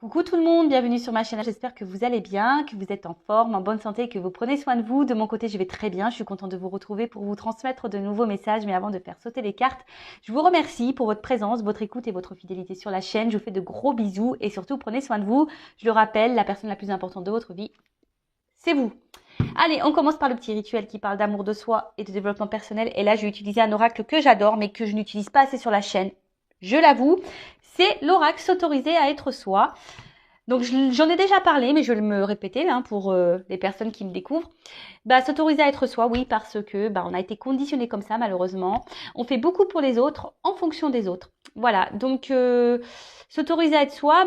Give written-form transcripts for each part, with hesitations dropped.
Coucou tout le monde, bienvenue sur ma chaîne. J'espère que vous allez bien, que vous êtes en forme, en bonne santé, que vous prenez soin de vous. De mon côté, je vais très bien. Je suis contente de vous retrouver pour vous transmettre de nouveaux messages. Mais avant de faire sauter les cartes, je vous remercie pour votre présence, votre écoute et votre fidélité sur la chaîne. Je vous fais de gros bisous et surtout prenez soin de vous. Je le rappelle, la personne la plus importante de votre vie, c'est vous. Allez, on commence par le petit rituel qui parle d'amour de soi et de développement personnel. Et là, je vais utiliser un oracle que j'adore, mais que je n'utilise pas assez sur la chaîne. Je l'avoue, c'est l'oracle s'autoriser à être soi. Donc, j'en ai déjà parlé, mais je vais me répéter pour les personnes qui me découvrent. S'autoriser à être soi, oui, parce que on a été conditionné comme ça, malheureusement. On fait beaucoup pour les autres en fonction des autres. Voilà, donc s'autoriser à être soi,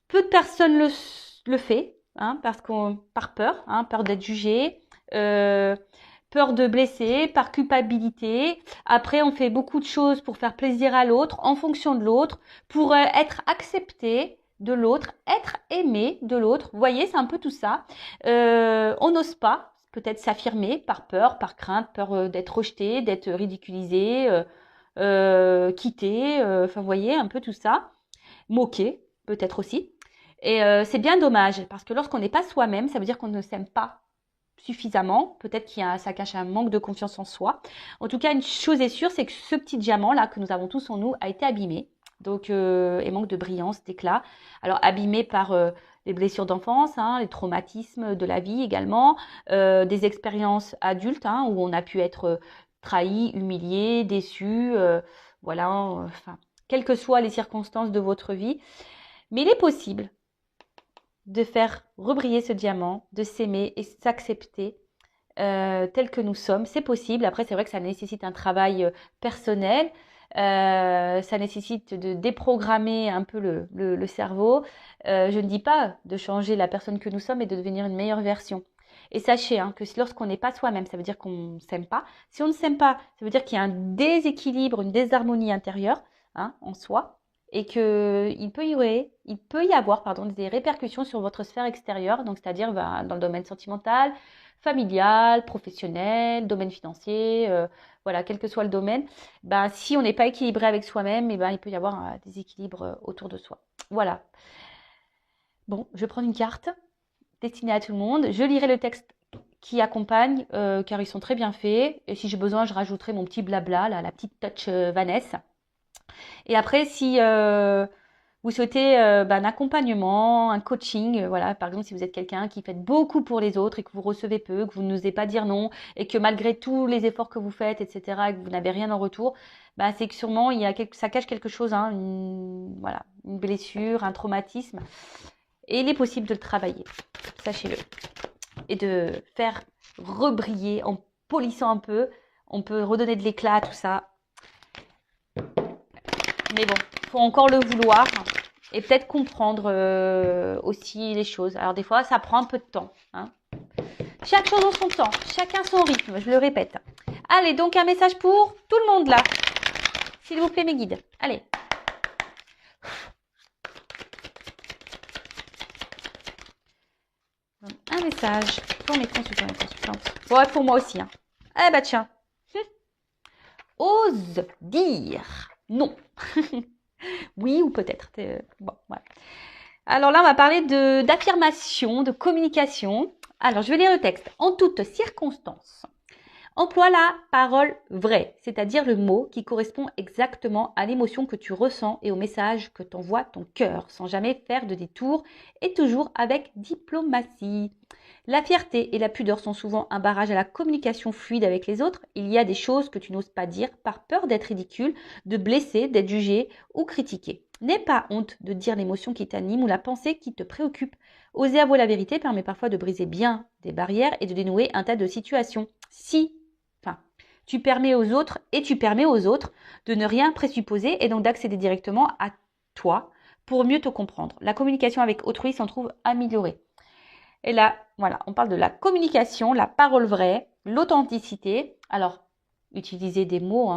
peu de personnes le fait, par peur, peur d'être jugé, peur de blesser, par culpabilité. Après, on fait beaucoup de choses pour faire plaisir à l'autre, en fonction de l'autre, pour être accepté de l'autre, être aimé de l'autre. Vous voyez, c'est un peu tout ça. On n'ose pas peut-être s'affirmer par peur, par crainte, peur d'être rejeté, d'être ridiculisé, quitté. Vous voyez, un peu tout ça. Moqué, peut-être aussi. Et c'est bien dommage, parce que lorsqu'on n'est pas soi-même, ça veut dire qu'on ne s'aime pas suffisamment. Peut-être ça cache un manque de confiance en soi. En tout cas, une chose est sûre, c'est que ce petit diamant là que nous avons tous en nous a été abîmé. Donc, et manque de brillance, d'éclat. Alors, abîmé par les blessures d'enfance, les traumatismes de la vie également, des expériences adultes où on a pu être trahi, humilié, déçu, quelles que soient les circonstances de votre vie. Mais il est possible de faire rebriller ce diamant, de s'aimer et s'accepter tel que nous sommes. C'est possible. Après, c'est vrai que ça nécessite un travail personnel. Ça nécessite de déprogrammer un peu le cerveau. Je ne dis pas de changer la personne que nous sommes et de devenir une meilleure version. Et sachez que lorsqu'on n'est pas soi-même, ça veut dire qu'on ne s'aime pas. Si on ne s'aime pas, ça veut dire qu'il y a un déséquilibre, une désharmonie intérieure en soi. Et qu'il peut y avoir des répercussions sur votre sphère extérieure, donc c'est-à-dire dans le domaine sentimental, familial, professionnel, domaine financier, quel que soit le domaine. Si on n'est pas équilibré avec soi-même, il peut y avoir un déséquilibre autour de soi. Voilà. Bon, je vais prendre une carte destinée à tout le monde. Je lirai le texte qui accompagne, car ils sont très bien faits. Et si j'ai besoin, je rajouterai mon petit blabla, la petite touch Vanessa. Et après, si vous souhaitez un accompagnement, un coaching, par exemple, si vous êtes quelqu'un qui fait beaucoup pour les autres et que vous recevez peu, que vous n'osez pas dire non et que malgré tous les efforts que vous faites, etc., et que vous n'avez rien en retour, c'est que sûrement ça cache quelque chose, une blessure, un traumatisme. Et il est possible de le travailler, sachez-le. Et de faire rebriller en polissant un peu. On peut redonner de l'éclat à tout ça. Mais bon, il faut encore le vouloir et peut-être comprendre aussi les choses. Alors des fois, ça prend un peu de temps. Chaque chose en son temps, chacun son rythme, je le répète. Allez, donc un message pour tout le monde là. S'il vous plaît, mes guides. Allez. Un message pour mes consultants et consultantes. Ouais, pour moi aussi. Eh bah tiens. Ose dire non. Oui ou peut-être. Bon, voilà. Alors là, on va parler d'affirmation, de communication. Alors, je vais lire le texte. En toutes circonstances, emploie la parole vraie, c'est-à-dire le mot qui correspond exactement à l'émotion que tu ressens et au message que t'envoie ton cœur, sans jamais faire de détour et toujours avec diplomatie. La fierté et la pudeur sont souvent un barrage à la communication fluide avec les autres. Il y a des choses que tu n'oses pas dire par peur d'être ridicule, de blesser, d'être jugé ou critiqué. N'aie pas honte de dire l'émotion qui t'anime ou la pensée qui te préoccupe. Oser avouer la vérité permet parfois de briser bien des barrières et de dénouer un tas de situations. Tu permets aux autres de ne rien présupposer et donc d'accéder directement à toi pour mieux te comprendre. La communication avec autrui s'en trouve améliorée. Et là, on parle de la communication, la parole vraie, l'authenticité. Alors, utilisez des mots,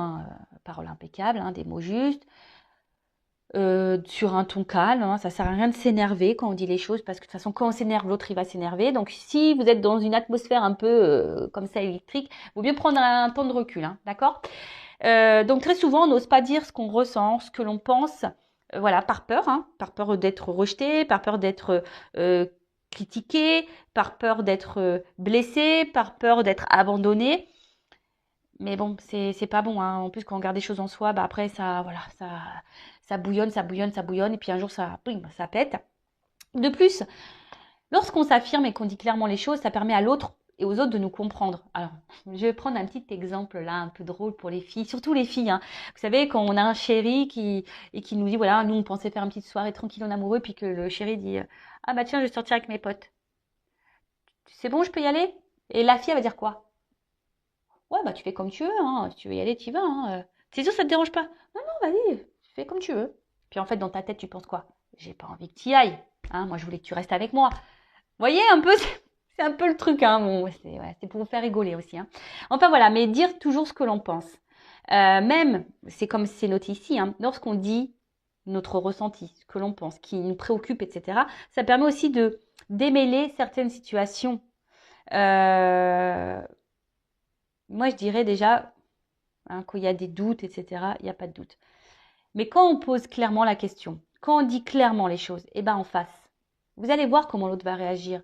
parole impeccable, des mots justes, sur un ton calme. Ça sert à rien de s'énerver quand on dit les choses, parce que de toute façon, quand on s'énerve, l'autre il va s'énerver. Donc, si vous êtes dans une atmosphère un peu comme ça électrique, il vaut mieux prendre un temps de recul, d'accord ? Donc, très souvent, on n'ose pas dire ce qu'on ressent, ce que l'on pense. voilà, par peur, hein, par peur d'être rejeté, par peur d'être critiqué, par peur d'être blessé, par peur d'être abandonné. Mais bon, c'est pas bon, hein. En plus, quand on garde des choses en soi, bah après, voilà, ça bouillonne, ça bouillonne, ça bouillonne, et puis un jour, boum, ça pète. De plus, lorsqu'on s'affirme et qu'on dit clairement les choses, ça permet à l'autre et aux autres de nous comprendre. Alors, je vais prendre un petit exemple là, un peu drôle pour les filles, surtout les filles, hein. Vous savez, quand on a un chéri qui nous dit, voilà, nous, on pensait faire une petite soirée tranquille en amoureux, puis que le chéri dit, ah bah tiens, je vais sortir avec mes potes. C'est bon, je peux y aller? Et la fille, elle va dire quoi? Ouais, bah tu fais comme tu veux, hein. Si tu veux y aller, tu y vas, hein. C'est sûr, ça te dérange pas? Non, non, vas-y, tu fais comme tu veux. Puis en fait, dans ta tête, tu penses quoi? J'ai pas envie que tu y ailles, hein. Moi, je voulais que tu restes avec moi. Vous voyez un peu, c'est un peu le truc, hein. Bon, c'est pour vous faire rigoler aussi, hein. Enfin voilà, mais dire toujours ce que l'on pense. Même, c'est comme c'est noté ici, hein, lorsqu'on dit notre ressenti, ce que l'on pense, qui nous préoccupe, etc., ça permet aussi de démêler certaines situations. Moi, je dirais déjà, hein, quand il y a des doutes, etc., il n'y a pas de doute. Mais quand on pose clairement la question, quand on dit clairement les choses, eh ben en face, vous allez voir comment l'autre va réagir.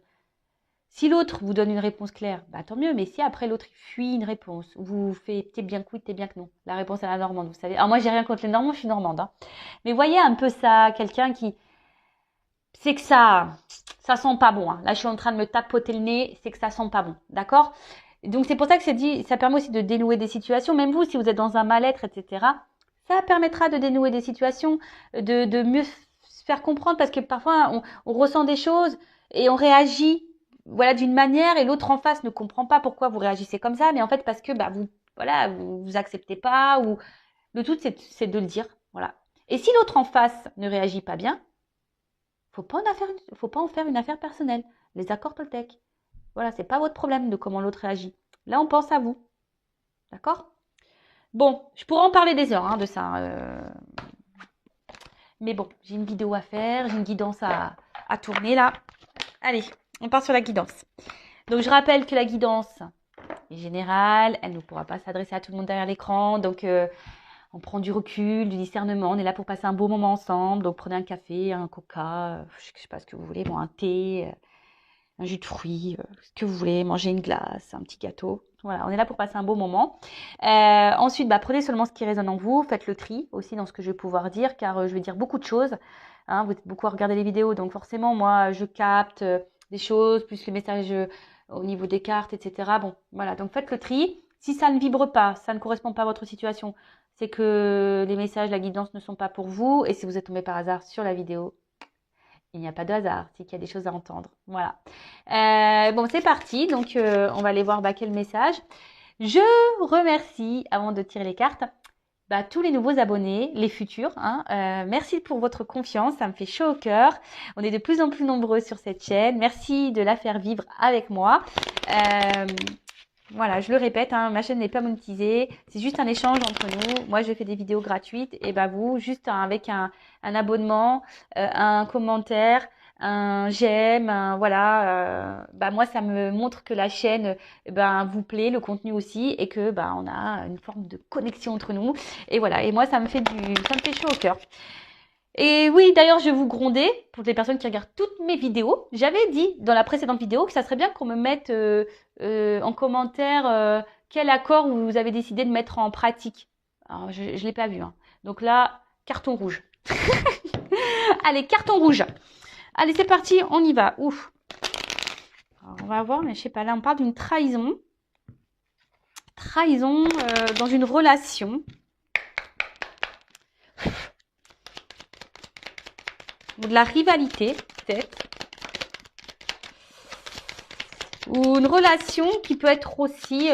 Si l'autre vous donne une réponse claire, bah tant mieux. Mais si après l'autre fuit une réponse, vous faites t'es bien que oui, t'es bien que non. La réponse à la normande, vous savez. Alors moi, j'ai rien contre les normands, je suis normande, hein. Mais voyez un peu ça, quelqu'un qui, c'est que ça sent pas bon, hein. Là, je suis en train de me tapoter le nez, c'est que ça sent pas bon, d'accord? Donc c'est pour ça que c'est dit, ça permet aussi de dénouer des situations. Même vous, si vous êtes dans un mal-être, etc., ça permettra de dénouer des situations, de mieux se faire comprendre parce que parfois on ressent des choses et on réagit, voilà, d'une manière et l'autre en face ne comprend pas pourquoi vous réagissez comme ça, mais en fait parce que bah voilà, vous acceptez pas ou le tout c'est de le dire, voilà. Et si l'autre en face ne réagit pas bien, faut pas en faire une affaire personnelle. Les accords Toltec. Voilà, c'est pas votre problème de comment l'autre réagit. Là, on pense à vous. D'accord? Bon, je pourrais en parler des heures, hein, de ça. Mais bon, j'ai une vidéo à faire, j'ai une guidance à tourner là. Allez, on part sur la guidance. Donc, je rappelle que la guidance est générale, elle ne pourra pas s'adresser à tout le monde derrière l'écran. Donc, on prend du recul, du discernement. On est là pour passer un beau moment ensemble. Donc, prenez un café, un coca, je sais pas ce que vous voulez, bon, un thé, un jus de fruits, ce que vous voulez, manger une glace, un petit gâteau. Voilà, on est là pour passer un beau moment. Ensuite, bah, prenez seulement ce qui résonne en vous. Faites le tri aussi dans ce que je vais pouvoir dire, car je vais dire beaucoup de choses, hein. Vous êtes beaucoup à regarder les vidéos, donc forcément, moi, je capte des choses, plus les messages au niveau des cartes, etc. Bon, voilà, donc faites le tri. Si ça ne vibre pas, ça ne correspond pas à votre situation, c'est que les messages, la guidance ne sont pas pour vous. Et si vous êtes tombé par hasard sur la vidéo, il n'y a pas de hasard, c'est qu'il y a des choses à entendre. Voilà. Bon, c'est parti. Donc, on va aller voir quel message. Je remercie, avant de tirer les cartes, tous les nouveaux abonnés, les futurs, hein. Merci pour votre confiance, ça me fait chaud au cœur. On est de plus en plus nombreux sur cette chaîne. Merci de la faire vivre avec moi. Voilà, je le répète, hein, ma chaîne n'est pas monétisée. C'est juste un échange entre nous. Moi, je fais des vidéos gratuites et vous, juste avec un abonnement, un commentaire, un j'aime, voilà. Moi, ça me montre que la chaîne, vous plaît, le contenu aussi, et que on a une forme de connexion entre nous. Et voilà. Et moi, ça me fait chaud au cœur. Et oui, d'ailleurs, je vais vous gronder pour les personnes qui regardent toutes mes vidéos. J'avais dit dans la précédente vidéo que ça serait bien qu'on me mette en commentaire quel accord vous avez décidé de mettre en pratique. Alors, je ne l'ai pas vu, hein. Donc là, carton rouge. Allez, carton rouge. Allez, c'est parti, on y va. Ouf. Alors, on va voir, mais je sais pas, là, on parle d'une trahison. Trahison dans une relation. Ou de la rivalité, peut-être. Ou une relation qui peut être aussi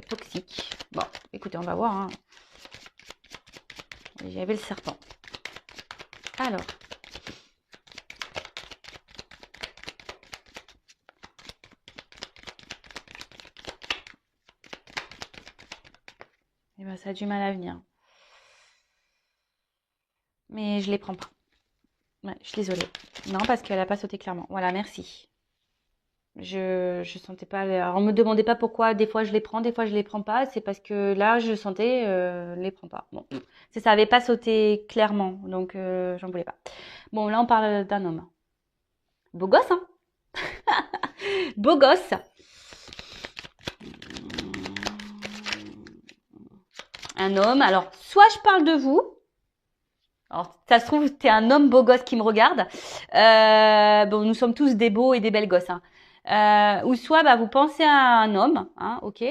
toxique. Bon, écoutez, on va voir, hein. J'avais le serpent. Alors. Eh ça a du mal à venir. Mais je les prends pas. Ouais, je suis désolée. Non, parce qu'elle n'a pas sauté clairement. Voilà, merci. Je sentais pas. Alors, on me demandait pas pourquoi. Des fois, je les prends, des fois, je les prends pas. C'est parce que là, je sentais, les prends pas. Bon, ça avait pas sauté clairement, donc j'en voulais pas. Bon, là, on parle d'un homme. Beau gosse, hein? Beau gosse. Un homme. Alors, soit je parle de vous. Alors, ça se trouve, t'es un homme beau gosse qui me regarde. Bon, nous sommes tous des beaux et des belles gosses, hein. Ou soit, bah, vous pensez à un homme, hein, ok.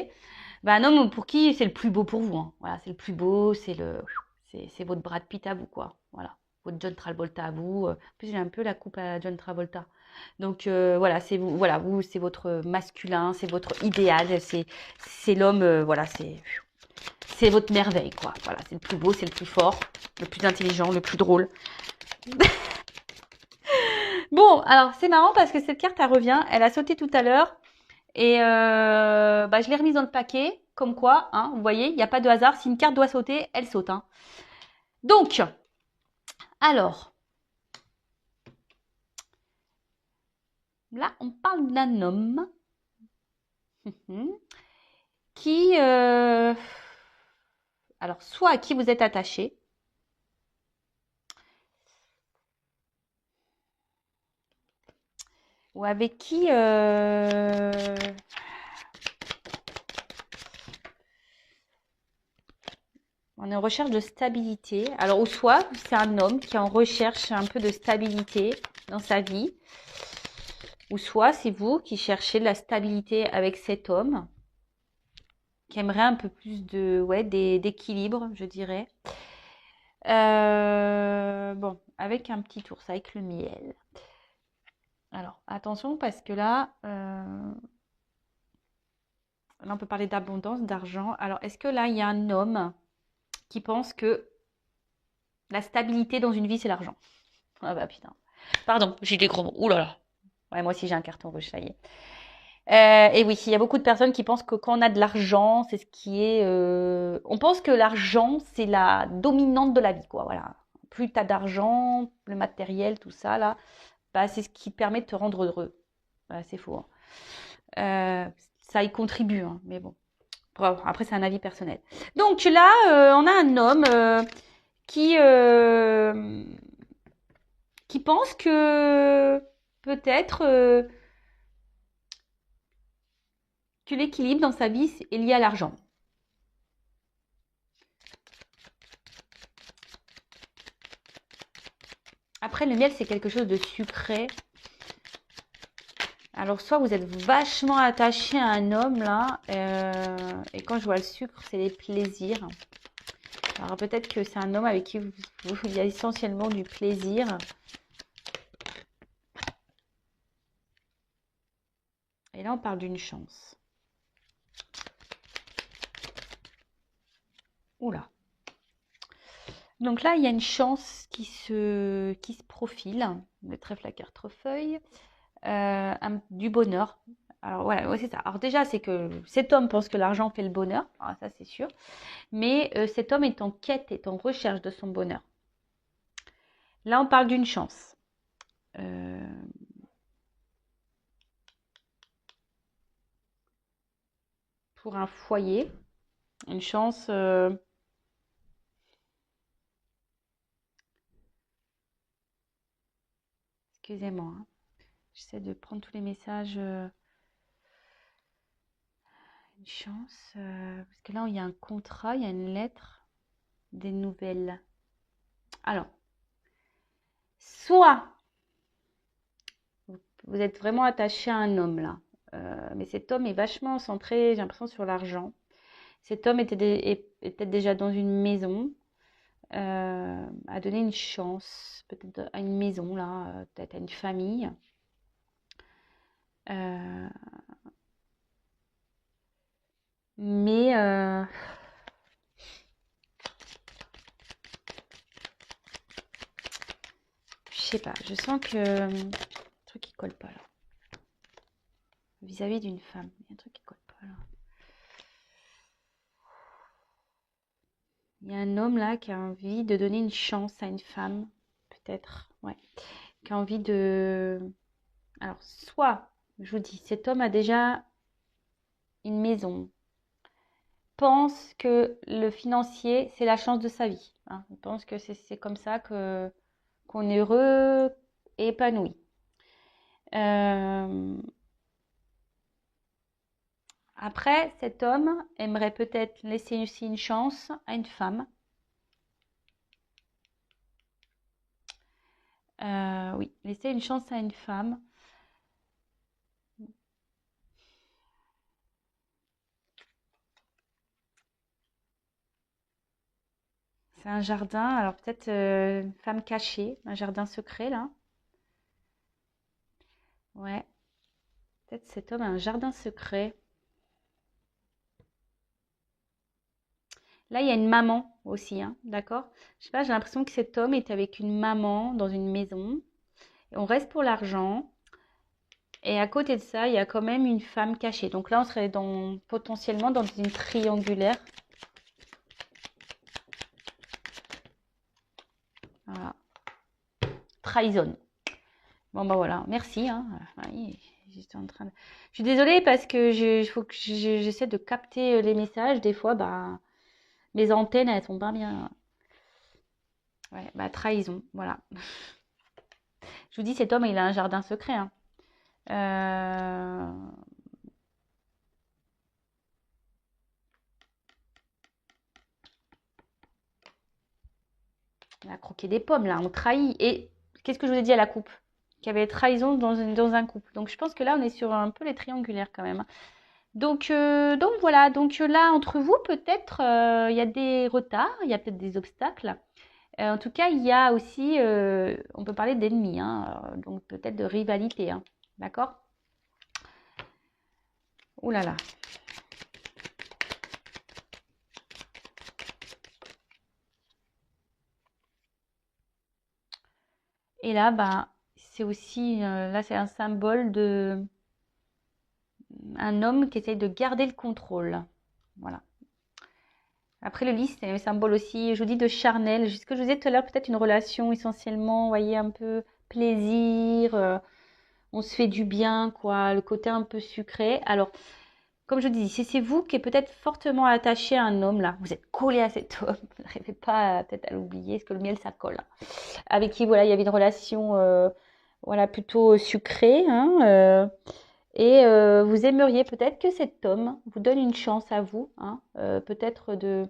Bah, un homme pour qui c'est le plus beau pour vous, hein. Voilà, c'est le plus beau, c'est votre Brad Pitt à vous, quoi. Voilà, votre John Travolta à vous. En plus, j'ai un peu la coupe à John Travolta. Donc voilà, c'est vous, voilà, vous, c'est votre masculin, c'est votre idéal, c'est l'homme, voilà, c'est votre merveille, quoi. Voilà, c'est le plus beau, c'est le plus fort, le plus intelligent, le plus drôle. Bon, alors c'est marrant parce que cette carte, elle revient, elle a sauté tout à l'heure et bah, je l'ai remise dans le paquet, comme quoi, hein, vous voyez, il n'y a pas de hasard. Si une carte doit sauter, elle saute, hein. Donc, alors, là, on parle d'un homme qui, alors, soit à qui vous êtes attaché, ou avec qui on est en recherche de stabilité. Alors, ou soit c'est un homme qui est en recherche un peu de stabilité dans sa vie, ou soit c'est vous qui cherchez de la stabilité avec cet homme, qui aimerait un peu plus de, ouais, d'équilibre, je dirais. Bon, avec un petit ours, avec le miel. Alors, attention parce que là on peut parler d'abondance, d'argent. Alors, est-ce que là, il y a un homme qui pense que la stabilité dans une vie, c'est l'argent? Ah bah putain. Pardon, j'ai des gros mots. Ouh là là. Ouais, moi aussi j'ai un carton rouge, ça y est. Et oui, il y a beaucoup de personnes qui pensent que quand on a de l'argent, c'est ce qui est. On pense que l'argent, c'est la dominante de la vie, quoi. Voilà. Plus tu as d'argent, le matériel, tout ça, là, bah, c'est ce qui permet de te rendre heureux. Bah, c'est faux, hein. Ça y contribue, hein, mais bon. Bref, après, c'est un avis personnel. Donc là, on a un homme qui, euh, qui pense que peut-être que l'équilibre dans sa vie est lié à l'argent. Après, le miel, c'est quelque chose de sucré. Alors, soit vous êtes vachement attaché à un homme, là, et quand je vois le sucre, c'est les plaisirs. Alors, peut-être que c'est un homme avec qui il y a essentiellement du plaisir. Et là, on parle d'une chance. Oula. Donc là, il y a une chance qui se profile. Le trèfle à quatre-feuilles. Du bonheur. Alors voilà, ouais, c'est ça. Alors déjà, c'est que cet homme pense que l'argent fait le bonheur. Alors, ça, c'est sûr. Mais cet homme est en quête, est en recherche de son bonheur. Là, on parle d'une chance. Pour un foyer. Une chance. Excusez-moi, hein. J'essaie de prendre tous les messages. Une chance. Parce que là, il y a un contrat, il y a une lettre, des nouvelles. Alors, soit vous êtes vraiment attaché à un homme là, mais cet homme est vachement centré, j'ai l'impression, sur l'argent. Cet homme était déjà dans une maison, a donné une chance, peut-être à une maison là, peut-être à une famille. Euh, mais je sais pas, je sens que un truc qui colle pas là. Vis-à-vis d'une femme, il y a un truc qui colle pas là. Il y a un homme là qui a envie de donner une chance à une femme, peut-être, ouais, qui a envie de. Alors, soit Je vous dis, cet homme a déjà une maison. Pense que le financier, c'est la chance de sa vie. Hein. Il pense que c'est comme ça qu'on est heureux et épanoui. Après, cet homme aimerait peut-être laisser aussi une chance à une femme. Oui, laisser une chance à une femme. C'est un jardin, alors peut-être une femme cachée, un jardin secret là. Ouais, peut-être cet homme a un jardin secret. Là, il y a une maman aussi, hein, d'accord? Je sais pas, j'ai l'impression que cet homme est avec une maman dans une maison. Et on reste pour l'argent. Et à côté de ça, il y a quand même une femme cachée. Donc là, on serait potentiellement dans une triangulaire. Voilà. Trahison. Bon, bah voilà, merci. Hein. Oui, je suis désolée parce que faut que j'essaie de capter les messages. Des fois, bah, mes antennes, elles sont pas bien. Ouais, bah, trahison, voilà. Je vous dis, cet homme, il a un jardin secret. Hein. On a croqué des pommes, là, on trahit. Et qu'est-ce que je vous ai dit à la coupe? Qu'il y avait trahison dans un couple. Donc, je pense que là, on est sur un peu les triangulaires quand même. Donc voilà, donc là, entre vous, peut-être, il y a des retards, il y a peut-être des obstacles. En tout cas, il y a aussi, on peut parler d'ennemis, hein, donc peut-être de rivalité, hein, d'accord? Ouh là là. Et là, bah, c'est aussi, là, c'est un symbole de un homme qui essaye de garder le contrôle. Voilà. Après, le lys, c'est un symbole aussi, je vous dis, de charnel. Ce que je vous disais tout à l'heure, peut-être une relation essentiellement, vous voyez, un peu plaisir, on se fait du bien, quoi, le côté un peu sucré. Alors, comme je vous dis, si c'est vous qui êtes peut-être fortement attaché à un homme, là, vous êtes collé à cet homme, vous n'arrivez pas peut-être à l'oublier, parce que le miel, ça colle. Hein. Avec qui, voilà, il y avait une relation, voilà, plutôt sucrée, hein, et vous aimeriez peut-être que cet homme vous donne une chance à vous, hein, peut-être que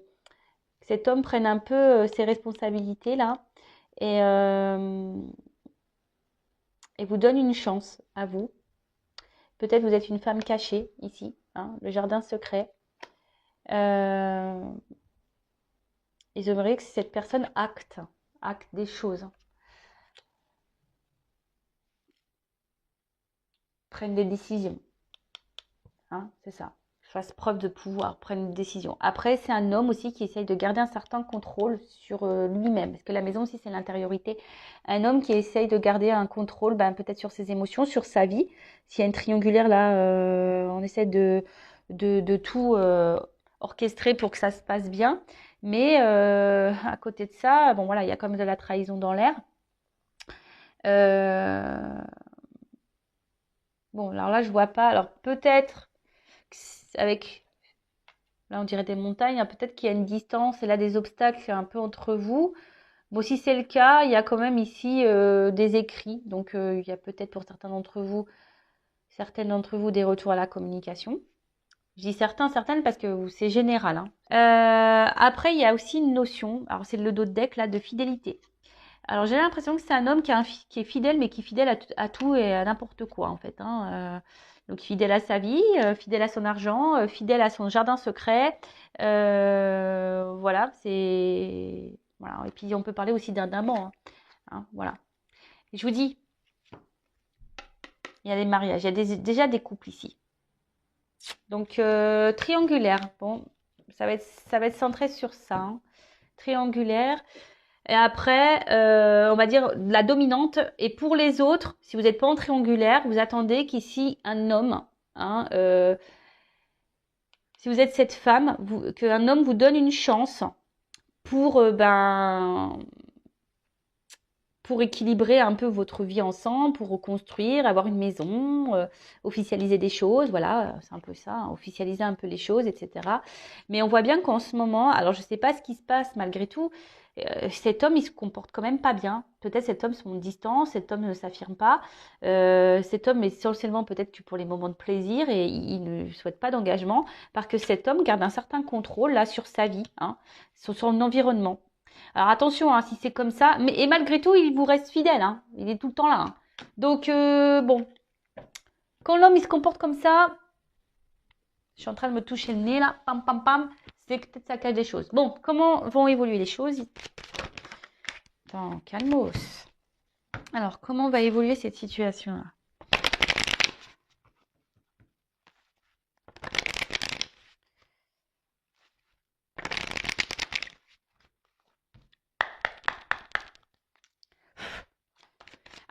cet homme prenne un peu ses responsabilités là et vous donne une chance à vous. Peut-être vous êtes une femme cachée ici, hein, le jardin secret. Euh, et j'aimerais que cette personne acte des choses, prenne des décisions. Hein, c'est ça. Fasse preuve de pouvoir, prenne une décision. Après, c'est un homme aussi qui essaye de garder un certain contrôle sur lui-même. Parce que la maison aussi, c'est l'intériorité. Un homme qui essaye de garder un contrôle, ben, peut-être sur ses émotions, sur sa vie. S'il y a une triangulaire là, on essaie de tout orchestrer pour que ça se passe bien. Mais à côté de ça, bon voilà, il y a comme de la trahison dans l'air. Bon, alors là, je vois pas. Alors peut-être avec, là on dirait des montagnes, hein, peut-être qu'il y a une distance et là des obstacles un peu entre vous. Bon, si c'est le cas, il y a quand même ici des écrits. Donc il y a peut-être pour certaines d'entre vous des retours à la communication. Je dis certaines parce que c'est général. Hein. Après, il y a aussi une notion, alors c'est le dos de deck là, de fidélité. Alors j'ai l'impression que c'est un homme qui est fidèle, mais qui est fidèle à tout et à n'importe quoi en fait. Hein. Donc fidèle à sa vie, fidèle à son argent, fidèle à son jardin secret. Voilà, c'est voilà. Et puis on peut parler aussi d'un amant. Hein. Hein, voilà. Et je vous dis, il y a des mariages, il y a déjà des couples ici. Donc triangulaire. Bon, ça va être centré sur ça. Hein. Triangulaire. Et après, on va dire la dominante. Et pour les autres, si vous n'êtes pas en triangulaire, vous attendez qu'ici un homme, hein, si vous êtes cette femme, qu'un homme vous donne une chance pour pour équilibrer un peu votre vie ensemble, pour reconstruire, avoir une maison, officialiser des choses, voilà, c'est un peu ça, hein, officialiser un peu les choses, etc. Mais on voit bien qu'en ce moment, alors je ne sais pas ce qui se passe malgré tout, cet homme, il se comporte quand même pas bien. Peut-être cet homme se montre distant, cet homme ne s'affirme pas. Cet homme est essentiellement peut-être que pour les moments de plaisir et il ne souhaite pas d'engagement parce que cet homme garde un certain contrôle là sur sa vie, hein, sur son environnement. Alors attention, hein, si c'est comme ça, mais et malgré tout, il vous reste fidèle, hein, il est tout le temps là. Hein. Donc bon, quand l'homme il se comporte comme ça, je suis en train de me toucher le nez là, pam pam pam, c'est que peut-être ça cache des choses. Bon, comment vont évoluer les choses? Attends, calmos. Alors, comment va évoluer cette situation-là?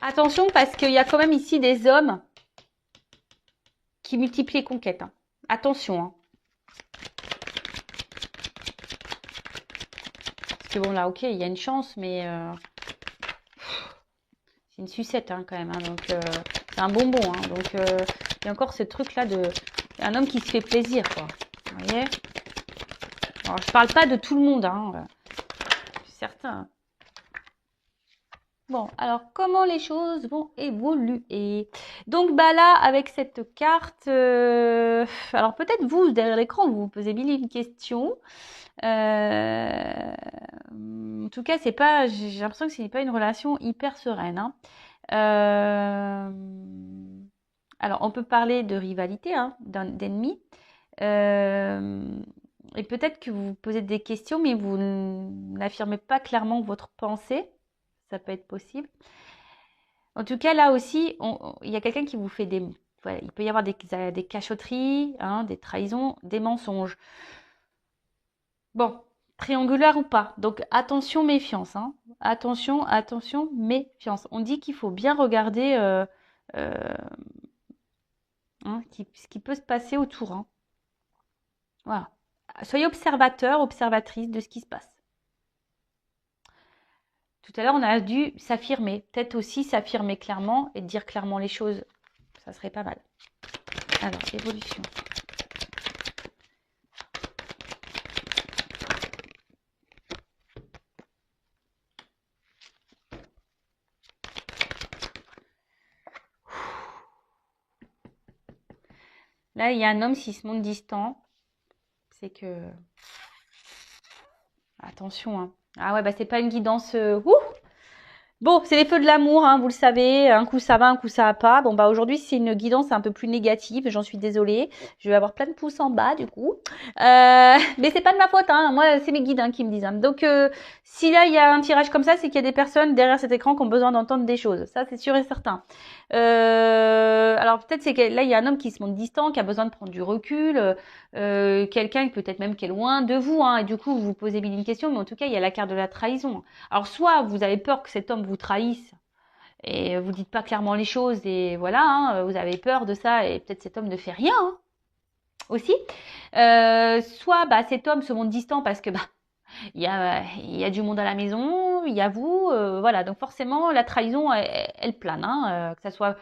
Attention, parce qu'il y a quand même ici des hommes qui multiplient les conquêtes. Hein. Attention. Hein. Parce que bon, là, ok, il y a une chance, mais c'est une sucette hein, quand même. Hein, donc, c'est un bonbon. Hein, donc, il y a encore ce truc-là de... Un homme qui se fait plaisir, quoi. Vous voyez? Alors, je parle pas de tout le monde, hein. C'est certain. Bon, alors comment les choses vont évoluer? Donc bah là, avec cette carte, alors peut-être vous, derrière l'écran, vous vous posez mille et une questions. En tout cas, c'est pas, j'ai l'impression que ce n'est pas une relation hyper sereine. Hein. Alors, on peut parler de rivalité, hein, d'ennemis. Et peut-être que vous vous posez des questions, mais vous n'affirmez pas clairement votre pensée. Ça peut être possible. En tout cas, là aussi, il y a quelqu'un qui vous fait des... Voilà, il peut y avoir des cachotteries, hein, des trahisons, des mensonges. Bon, triangulaire ou pas. Donc, attention, méfiance. Hein. Attention, attention, méfiance. On dit qu'il faut bien regarder hein, ce qui peut se passer autour. Hein. Voilà. Soyez observateur, observatrice de ce qui se passe. Tout à l'heure, on a dû s'affirmer. Peut-être aussi s'affirmer clairement et dire clairement les choses. Ça serait pas mal. Alors, évolution. Là, il y a un homme, s'il se montre distant, c'est que... Attention, hein. Ah ouais, bah c'est pas une guidance... Bon, c'est les feux de l'amour, hein, vous le savez. Un coup ça va, un coup ça va pas. Bon, bah aujourd'hui, c'est une guidance un peu plus négative. J'en suis désolée. Je vais avoir plein de pouces en bas, du coup. Mais c'est pas de ma faute, hein. Moi, c'est mes guides hein, qui me disent. Hein. Donc, si là, il y a un tirage comme ça, c'est qu'il y a des personnes derrière cet écran qui ont besoin d'entendre des choses. Ça, c'est sûr et certain. Alors, peut-être c'est que là, il y a un homme qui se montre distant, qui a besoin de prendre du recul. Quelqu'un peut-être même qui est loin de vous. Hein, et du coup, vous vous posez mille une questions. Mais en tout cas, il y a la carte de la trahison. Alors, soit vous avez peur que cet homme vous trahisse et vous dites pas clairement les choses et voilà, hein, vous avez peur de ça et peut-être cet homme ne fait rien hein, aussi. Soit bah, cet homme se montre distant parce que bah il y a du monde à la maison, il y a vous, voilà. Donc forcément la trahison elle plane, hein, que ça soit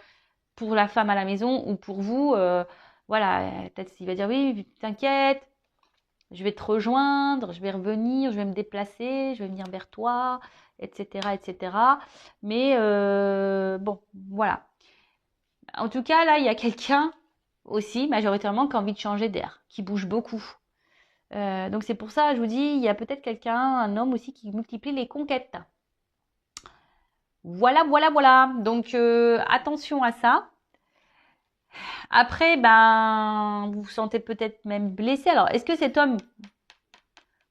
pour la femme à la maison ou pour vous. Voilà, peut-être qu'il va dire oui, t'inquiète. Je vais te rejoindre, je vais revenir, je vais me déplacer, je vais venir vers toi, etc., etc. Mais bon, voilà. En tout cas, là, il y a quelqu'un aussi, majoritairement, qui a envie de changer d'air, qui bouge beaucoup. Donc c'est pour ça, je vous dis, il y a peut-être quelqu'un, un homme aussi, qui multiplie les conquêtes. Voilà, voilà, voilà. Donc attention à ça. Après, ben, vous vous sentez peut-être même blessé. Alors, est-ce que cet homme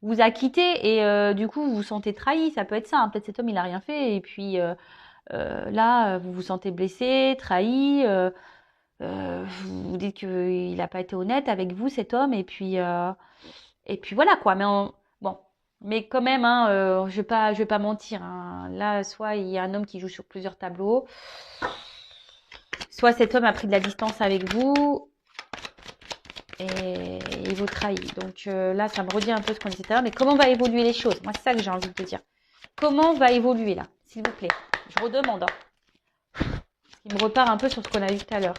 vous a quitté et du coup vous vous sentez trahi? Ça peut être ça. Hein. Peut-être cet homme il a rien fait et puis là vous vous sentez blessé, trahi. Vous vous dites qu'il n'a pas été honnête avec vous cet homme et puis voilà quoi. Mais bon, mais quand même, hein, je vais pas mentir. Hein. Là, soit il y a un homme qui joue sur plusieurs tableaux, soit cet homme a pris de la distance avec vous et il vous trahit. Donc là, ça me redit un peu ce qu'on disait tout à l'heure. Mais comment va évoluer les choses? Moi, c'est ça que j'ai envie de te dire. Comment va évoluer là, s'il vous plaît? je redemande. Hein. Il me repart un peu sur ce qu'on a vu tout à l'heure.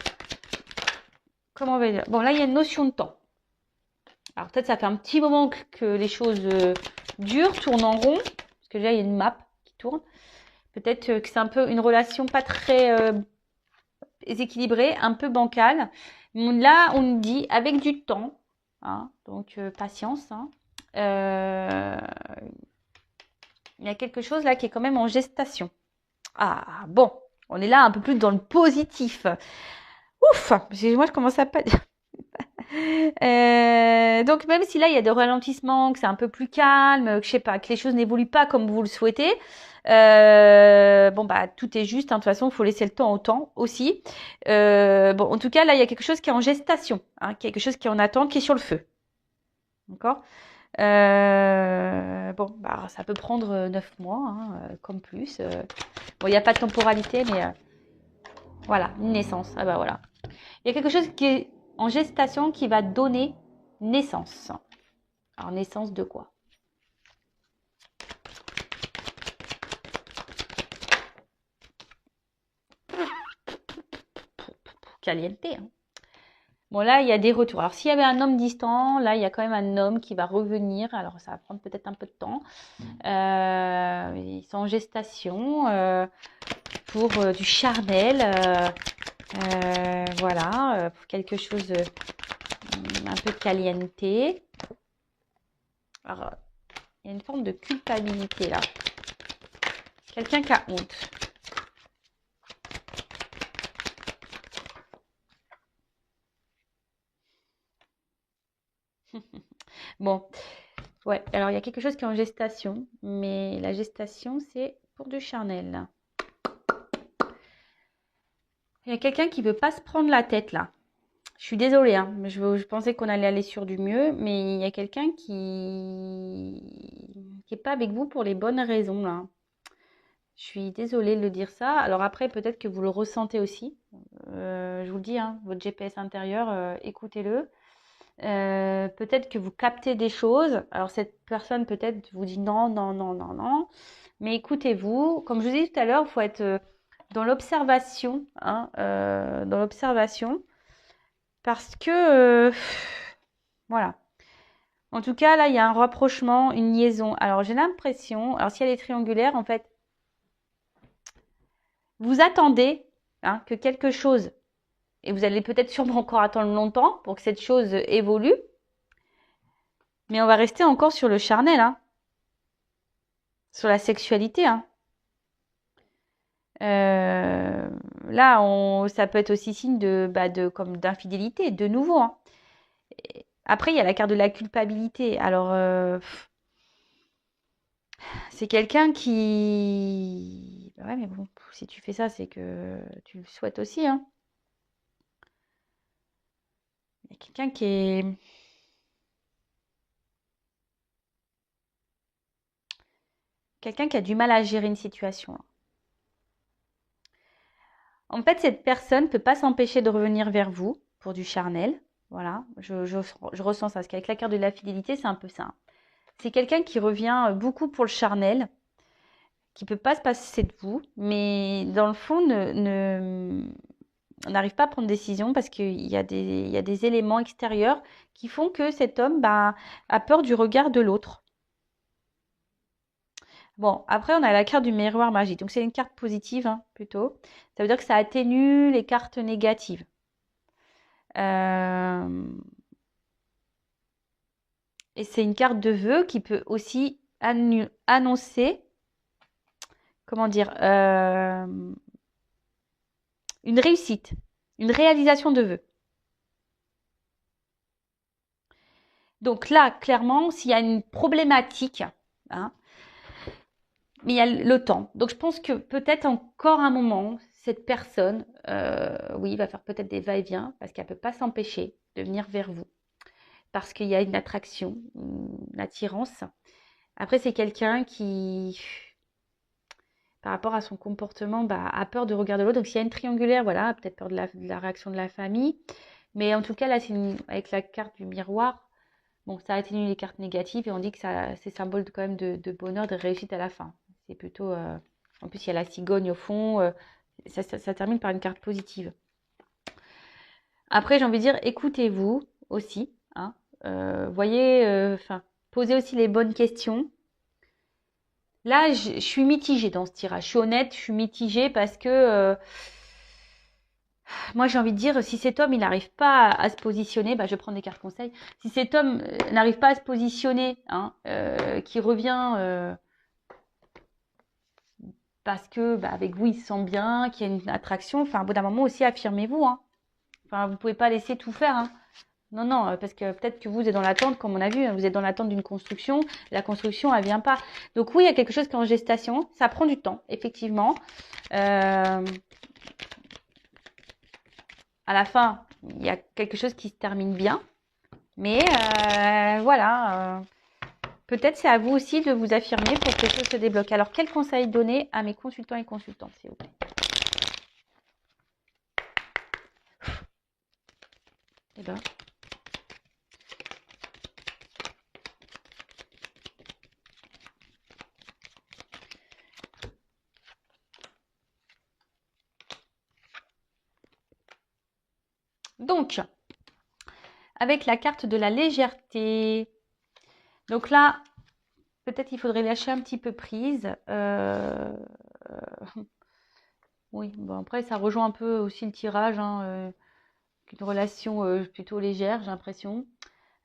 Comment on va dire? Bon, là, il y a une notion de temps. Alors, peut-être ça fait un petit moment que les choses durent, tournent en rond. Parce que déjà, il y a une map qui tourne. Peut-être que c'est un peu une relation pas très équilibrée, un peu bancale. Là, on nous dit avec du temps. Hein, donc, patience. Hein, il y a quelque chose là qui est quand même en gestation. Ah, bon. On est là un peu plus dans le positif. Ouf, parce que moi je commence à pas. Donc même si là il y a des ralentissements, que c'est un peu plus calme, que je sais pas, que les choses n'évoluent pas comme vous le souhaitez, bon bah tout est juste. Hein, de toute façon, il faut laisser le temps au temps aussi. Bon, en tout cas là il y a quelque chose qui est en gestation, hein, quelque chose qui est en attente, qui est sur le feu. D'accord. Bon, bah ça peut prendre 9 mois, hein, comme plus. Bon, il n'y a pas de temporalité, mais voilà, une naissance. Ah bah voilà. Il y a quelque chose qui est en gestation qui va donner naissance. Alors, naissance de quoi? Caliente. Hein. Bon, là, il y a des retours. Alors, s'il y avait un homme distant, là, il y a quand même un homme qui va revenir. Alors, ça va prendre peut-être un peu de temps. Ils sont en gestation pour du charnel. Voilà, pour quelque chose un peu caliente. Alors, il y a une forme de culpabilité là. Quelqu'un qui a honte. Bon, ouais, alors il y a quelque chose qui est en gestation, mais la gestation, c'est pour du charnel. Il y a quelqu'un qui veut pas se prendre la tête là. Je suis désolée, hein, je pensais qu'on allait aller sur du mieux, mais il y a quelqu'un qui est pas avec vous pour les bonnes raisons là. Je suis désolée de le dire ça. Alors après, peut-être que vous le ressentez aussi. Je vous le dis, hein, votre GPS intérieur, écoutez-le. Peut-être que vous captez des choses. Alors cette personne peut-être vous dit non, non, non, non, non. Mais écoutez-vous. Comme je vous ai dit tout à l'heure, il faut être dans l'observation, hein, dans l'observation, parce que voilà. En tout cas, là, il y a un rapprochement, une liaison. Alors j'ai l'impression, alors si elle est triangulaire, en fait, vous attendez hein, que quelque chose, et vous allez peut-être sûrement encore attendre longtemps pour que cette chose évolue. Mais on va rester encore sur le charnel, hein, sur la sexualité. Hein. Là, ça peut être aussi signe comme d'infidélité, de nouveau. Hein. Après, il y a la carte de la culpabilité. Alors, c'est quelqu'un qui... Ouais, mais bon, si tu fais ça, c'est que tu le souhaites aussi. Hein. Il y a quelqu'un qui est... Quelqu'un qui a du mal à gérer une situation. Là. En fait, cette personne ne peut pas s'empêcher de revenir vers vous pour du charnel. Voilà, je ressens ça. Parce qu'avec la carte de la fidélité, c'est un peu ça. C'est quelqu'un qui revient beaucoup pour le charnel, qui ne peut pas se passer de vous, mais dans le fond, n'arrive pas à prendre décision parce qu'il y a des éléments extérieurs qui font que cet homme a peur du regard de l'autre. Bon, après, on a la carte du miroir magique. Donc, c'est une carte positive, hein, plutôt. Ça veut dire que ça atténue les cartes négatives. Et c'est une carte de vœux qui peut aussi annoncer, comment dire, une réussite, une réalisation de vœux. Donc là, clairement, s'il y a une problématique, hein, mais il y a le temps. Donc je pense que peut-être encore un moment, cette personne, oui, va faire peut-être des va-et-vient parce qu'elle ne peut pas s'empêcher de venir vers vous. Parce qu'il y a une attraction, une attirance. Après, c'est quelqu'un qui, par rapport à son comportement, a peur de regarder l'autre. Donc s'il y a une triangulaire, voilà, peut-être peur de la réaction de la famille. Mais en tout cas, là, avec la carte du miroir, bon, ça atténue les cartes négatives et on dit que c'est symbole quand même de bonheur, de réussite à la fin. C'est plutôt En plus, il y a la cigogne au fond. Ça termine par une carte positive. Après, j'ai envie de dire, écoutez-vous aussi. Hein, voyez, posez aussi les bonnes questions. Là, je suis mitigée dans ce tirage. Je suis honnête, je suis mitigée parce que moi, j'ai envie de dire, si cet homme, il n'arrive pas à se positionner, je vais prendre des cartes conseils. Si cet homme n'arrive pas à se positionner, hein, qui revient parce que avec vous, il se sent bien, qu'il y a une attraction, au bout d'un moment aussi, affirmez-vous. Hein. Vous ne pouvez pas laisser tout faire. Hein. Non, non, parce que peut-être que vous êtes dans l'attente, comme on a vu, vous êtes dans l'attente d'une construction. La construction, elle vient pas. Donc oui, il y a quelque chose qui est en gestation. Ça prend du temps, effectivement. À la fin, il y a quelque chose qui se termine bien. Mais voilà, peut-être c'est à vous aussi de vous affirmer pour que les choses se débloquent. Alors, quel conseil donner à mes consultants et consultantes, s'il vous plaît? Eh ben. Donc, avec la carte de la légèreté. Donc là, peut-être il faudrait lâcher un petit peu prise. Oui, bon après, ça rejoint un peu aussi le tirage. Hein, une relation plutôt légère, j'ai l'impression.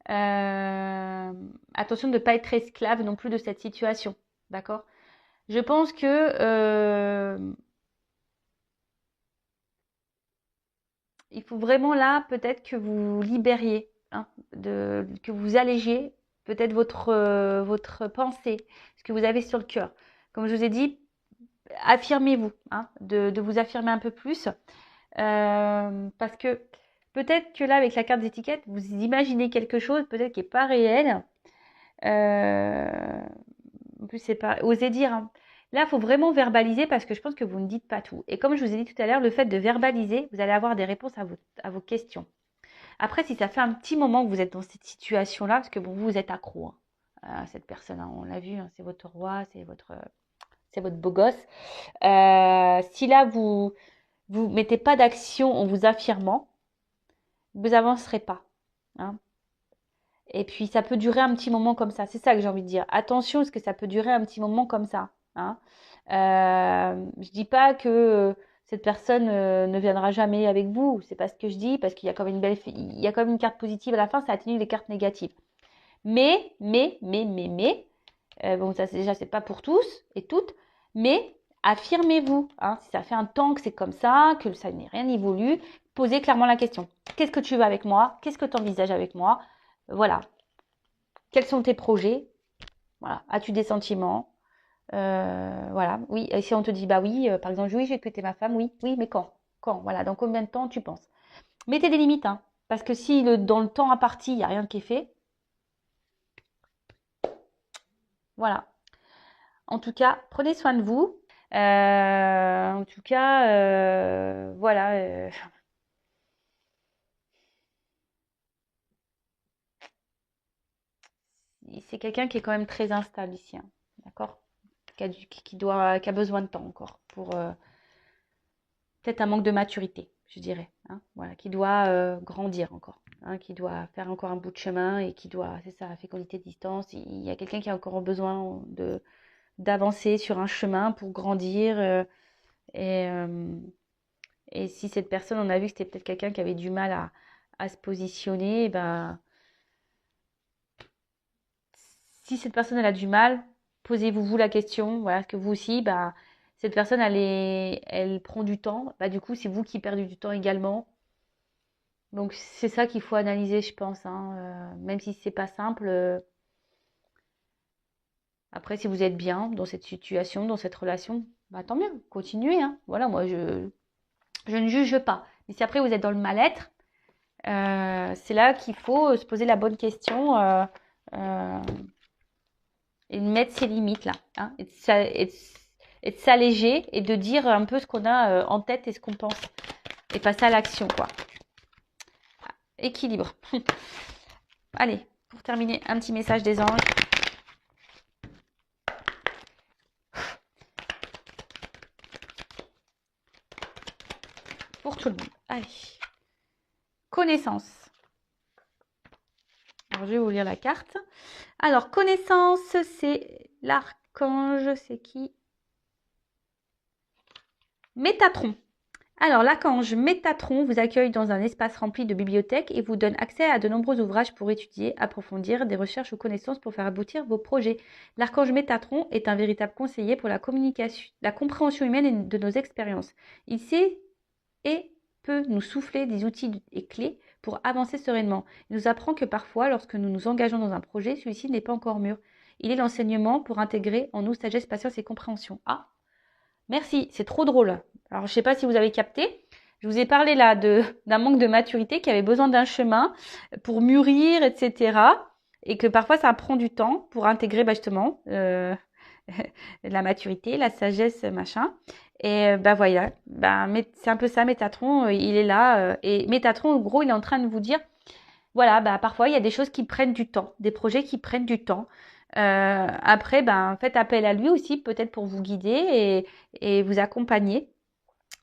Attention de ne pas être esclave non plus de cette situation. D'accord? Je pense que il faut vraiment là peut-être que vous libériez, hein, que vous allégiez peut-être votre pensée, ce que vous avez sur le cœur. Comme je vous ai dit, affirmez-vous, hein, de vous affirmer un peu plus. Parce que peut-être que là, avec la carte d'étiquette, vous imaginez quelque chose peut-être qui n'est pas réel. En plus, c'est pas osez dire. Hein. Là, il faut vraiment verbaliser parce que je pense que vous ne dites pas tout. Et comme je vous ai dit tout à l'heure, le fait de verbaliser, vous allez avoir des réponses à vos questions. Après, si ça fait un petit moment que vous êtes dans cette situation-là, parce que vous êtes accro à cette personne, hein, on l'a vu, hein, c'est votre roi, c'est votre beau gosse. Si là, vous mettez pas d'action en vous affirmant, vous avancerez pas. Hein. Et puis, ça peut durer un petit moment comme ça. C'est ça que j'ai envie de dire. Attention, parce que ça peut durer un petit moment comme ça. Hein. Je dis pas que cette personne ne viendra jamais avec vous. C'est pas ce que je dis, parce qu'il y a quand même il y a quand même une carte positive à la fin, ça atténue les cartes négatives. Mais, bon, ça déjà, c'est pas pour tous et toutes, mais affirmez-vous. Hein, si ça fait un temps que c'est comme ça, que ça n'est rien évolué, posez clairement la question. Qu'est-ce que tu veux avec moi? Qu'est-ce que tu envisages avec moi? Voilà. Quels sont tes projets? Voilà. As-tu des sentiments? Voilà. Oui. Et si on te dit, bah oui, par exemple, oui, j'ai quitté ma femme, oui, oui, mais quand? Quand? Voilà. Dans combien de temps tu penses? Mettez des limites, hein. Parce que si dans le temps imparti, il n'y a rien qui est fait, voilà. En tout cas, prenez soin de vous. En tout cas, voilà. C'est quelqu'un qui est quand même très instable ici, hein, d'accord? Qui a besoin de temps encore pour peut-être un manque de maturité, je dirais. Hein, voilà, qui doit grandir encore, hein, qui doit faire encore un bout de chemin et qui doit, c'est ça, fécondité de distance. Il y a quelqu'un qui a encore besoin d'avancer sur un chemin pour grandir. Et, euh, et si cette personne, on a vu que c'était peut-être quelqu'un qui avait du mal à se positionner, si cette personne elle a du mal, posez-vous vous la question. Voilà, est-ce que vous aussi, cette personne elle prend du temps. Du coup, c'est vous qui perdez du temps également. Donc c'est ça qu'il faut analyser, je pense. Hein. Même si c'est pas simple. Après, si vous êtes bien dans cette situation, dans cette relation, tant mieux, continuez. Hein. Voilà, moi je ne juge pas. Mais si après vous êtes dans le mal-être, c'est là qu'il faut se poser la bonne question et de mettre ses limites là. Hein, et de s'alléger et de dire un peu ce qu'on a en tête et ce qu'on pense. Et passer à l'action, quoi. Équilibre. Allez, pour terminer, un petit message des anges. pour tout le monde. Allez. Connaissance. Alors, je vais vous lire la carte. Alors, connaissance, c'est l'archange, c'est qui? Métatron. Alors, l'archange Métatron vous accueille dans un espace rempli de bibliothèques et vous donne accès à de nombreux ouvrages pour étudier, approfondir des recherches ou connaissances pour faire aboutir vos projets. L'archange Métatron est un véritable conseiller pour la communication, la compréhension humaine et de nos expériences. Il sait et peut nous souffler des outils et clés pour avancer sereinement. Il nous apprend que parfois, lorsque nous nous engageons dans un projet, celui-ci n'est pas encore mûr. Il est l'enseignement pour intégrer en nous sagesse, patience et compréhension. Ah, merci, c'est trop drôle. Alors, je ne sais pas si vous avez capté. Je vous ai parlé là d'un manque de maturité qui avait besoin d'un chemin pour mûrir, etc. Et que parfois, ça prend du temps pour intégrer justement la maturité, la sagesse, machin. Et voilà, c'est un peu ça, Métatron, il est là. Et Métatron, en gros, il est en train de vous dire, voilà, parfois, il y a des choses qui prennent du temps, des projets qui prennent du temps. Après, faites appel à lui aussi, peut-être pour vous guider et vous accompagner.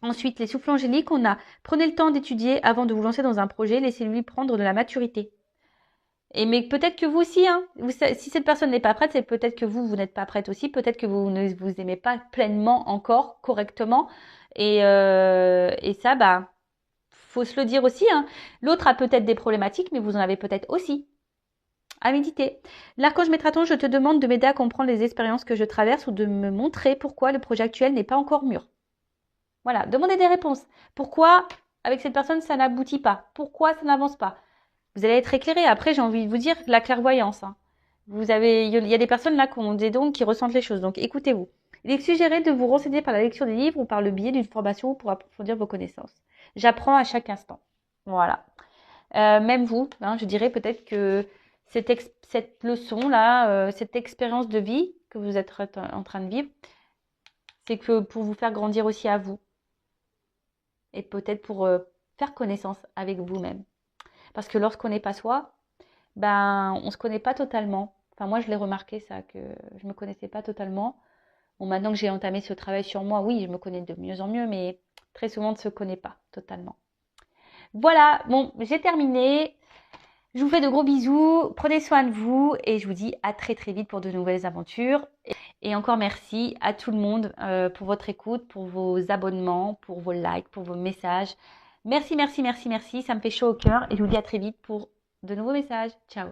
Ensuite, les souffles angéliques, on a prenez le temps d'étudier avant de vous lancer dans un projet, laissez-lui prendre de la maturité. Mais peut-être que vous aussi, hein, si cette personne n'est pas prête, c'est peut-être que vous n'êtes pas prête aussi, peut-être que vous ne vous aimez pas pleinement encore, correctement. Et ça, faut se le dire aussi, hein. L'autre a peut-être des problématiques, mais vous en avez peut-être aussi. À méditer. L'archange Métatron, je te demande de m'aider à comprendre les expériences que je traverse ou de me montrer pourquoi le projet actuel n'est pas encore mûr. Voilà, demandez des réponses. Pourquoi, avec cette personne, ça n'aboutit pas? Pourquoi ça n'avance pas? Vous allez être éclairé. Après, j'ai envie de vous dire la clairvoyance. Hein. Il y a des personnes là qui ont des dons, qui ressentent les choses. Donc, écoutez-vous. Il est suggéré de vous renseigner par la lecture des livres ou par le biais d'une formation pour approfondir vos connaissances. J'apprends à chaque instant. Voilà. Même vous, hein, je dirais peut-être que cette leçon-là, cette expérience de vie que vous êtes en train de vivre, c'est que pour vous faire grandir aussi à vous. Et peut-être pour faire connaissance avec vous-même. Parce que lorsqu'on n'est pas soi, on ne se connaît pas totalement. Enfin, moi, je l'ai remarqué ça, que je ne me connaissais pas totalement. Bon, maintenant que j'ai entamé ce travail sur moi, oui, je me connais de mieux en mieux, mais très souvent, on ne se connaît pas totalement. Voilà, bon, j'ai terminé. Je vous fais de gros bisous, prenez soin de vous et je vous dis à très très vite pour de nouvelles aventures. Et encore merci à tout le monde pour votre écoute, pour vos abonnements, pour vos likes, pour vos messages. Merci, merci, merci, merci, ça me fait chaud au cœur et je vous dis à très vite pour de nouveaux messages. Ciao.